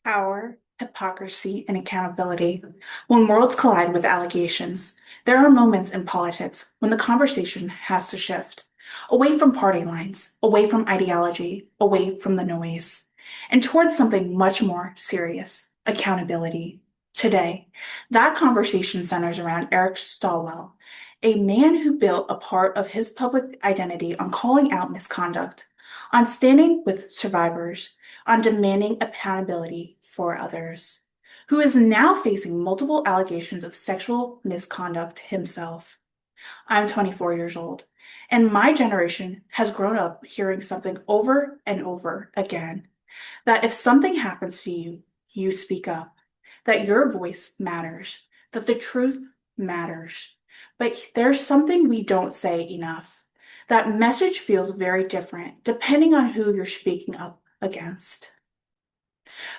Power, hypocrisy, and accountability. When worlds collide with allegations, there are moments in politics when the conversation has to shift away from party lines, away from ideology, away from the noise, and towards something much more serious accountability. Today, that conversation centers around Eric Swalwell, a man who built a part of his public identity on calling out misconduct, on standing with survivors, on demanding accountability for others, who is now facing multiple allegations of sexual misconduct himself. I'm 24 years old, and my generation has grown up hearing something over and over again that if something happens to you, you speak up, that your voice matters, that the truth matters. But there's something we don't say enough. That message feels very different depending on who you're speaking up against.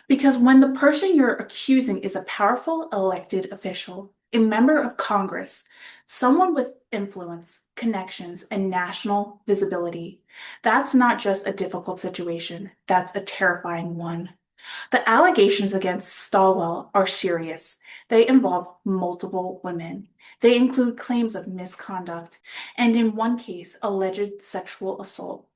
Because when the person you're accusing is a powerful elected official, a member of Congress, someone with influence, connections, and national visibility, that's not just a difficult situation, that's a terrifying one. The allegations against Stalwell are serious. They involve multiple women. They include claims of misconduct and, in one case, alleged sexual assault.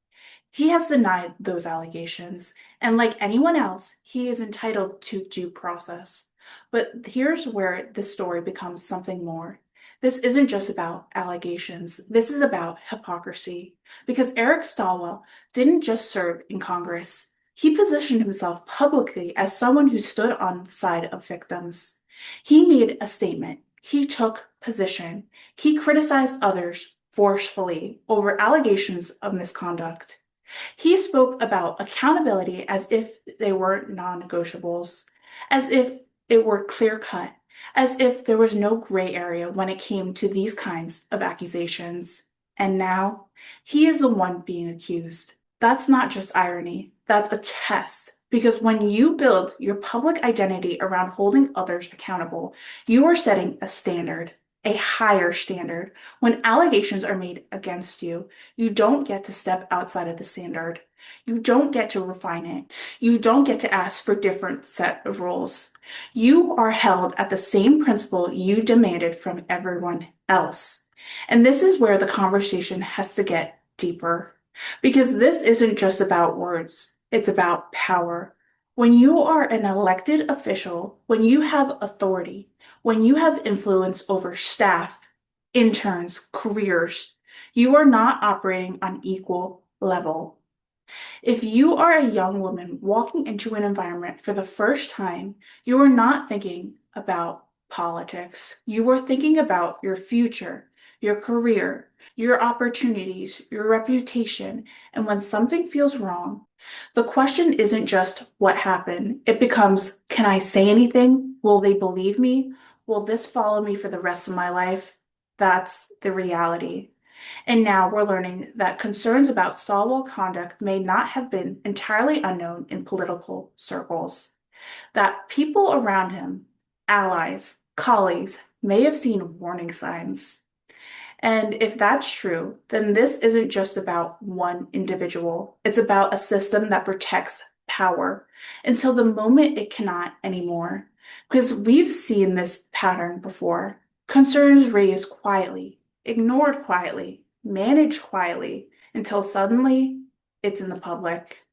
He has denied those allegations, and like anyone else, he is entitled to due process. But here's where this story becomes something more. This isn't just about allegations. This is about hypocrisy. Because Eric Stallwell didn't just serve in Congress. He positioned himself publicly as someone who stood on the side of victims. He made a statement. He took position. He criticized others forcefully over allegations of misconduct. He spoke about accountability as if they were non-negotiables, as if it were clear-cut, as if there was no gray area when it came to these kinds of accusations. And now, he is the one being accused. That's not just irony, that's a test. Because when you build your public identity around holding others accountable, you are setting a standard, a higher standard. When allegations are made against you, you don't get to step outside of the standard. You don't get to refine it. You don't get to ask for different set of rules. You are held at the same principle you demanded from everyone else. And this is where the conversation has to get deeper. Because this isn't just about words, it's about power. When you are an elected official, when you have authority, when you have influence over staff, interns, careers, you are not operating on equal level. If you are a young woman walking into an environment for the first time, you are not thinking about politics. You are thinking about your future, your career, your opportunities, your reputation, and when something feels wrong, the question isn't just what happened. It becomes, can I say anything? Will they believe me? Will this follow me for the rest of my life? That's the reality. And now we're learning that concerns about Stalwell conduct may not have been entirely unknown in political circles, that people around him, allies, colleagues, may have seen warning signs. And if that's true, then this isn't just about one individual. It's about a system that protects power until the moment it cannot anymore. Because we've seen this pattern before. Concerns raised quietly, ignored quietly, managed quietly, until suddenly it's in the public.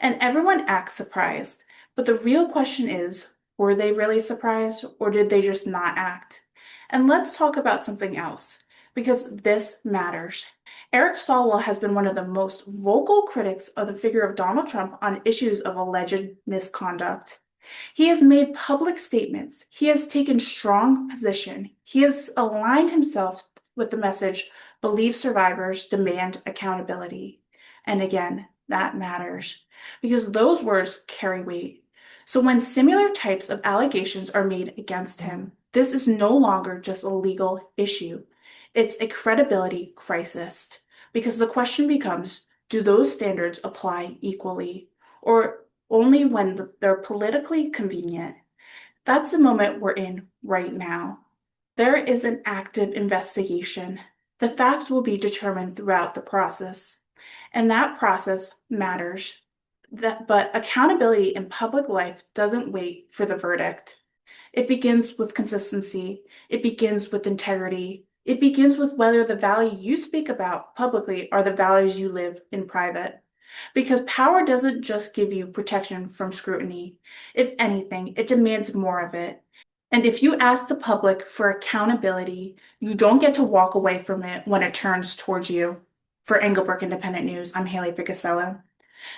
And everyone acts surprised. But the real question is, were they really surprised or did they just not act? And let's talk about something else, because this matters. Eric Swalwell has been one of the most vocal critics of the figure of Donald Trump on issues of alleged misconduct. He has made public statements. He has taken strong position. He has aligned himself with the message, believe survivors, demand accountability. And again, that matters because those words carry weight. So when similar types of allegations are made against him, this is no longer just a legal issue. It's a credibility crisis because the question becomes, do those standards apply equally or only when they're politically convenient? That's the moment we're in right now. There is an active investigation. The facts will be determined throughout the process, and that process matters. But accountability in public life doesn't wait for the verdict. It begins with consistency. It begins with integrity. It begins with whether the value you speak about publicly are the values you live in private. Because power doesn't just give you protection from scrutiny. If anything, it demands more of it. And if you ask the public for accountability, you don't get to walk away from it when it turns towards you. For Englebrook Independent News, I'm Haylee Ficuciello.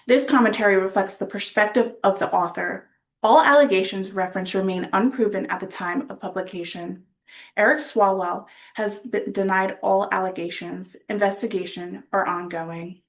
This commentary reflects the perspective of the author. All allegations referenced remain unproven at the time of publication. Eric Swalwell has denied all allegations. Investigation are ongoing.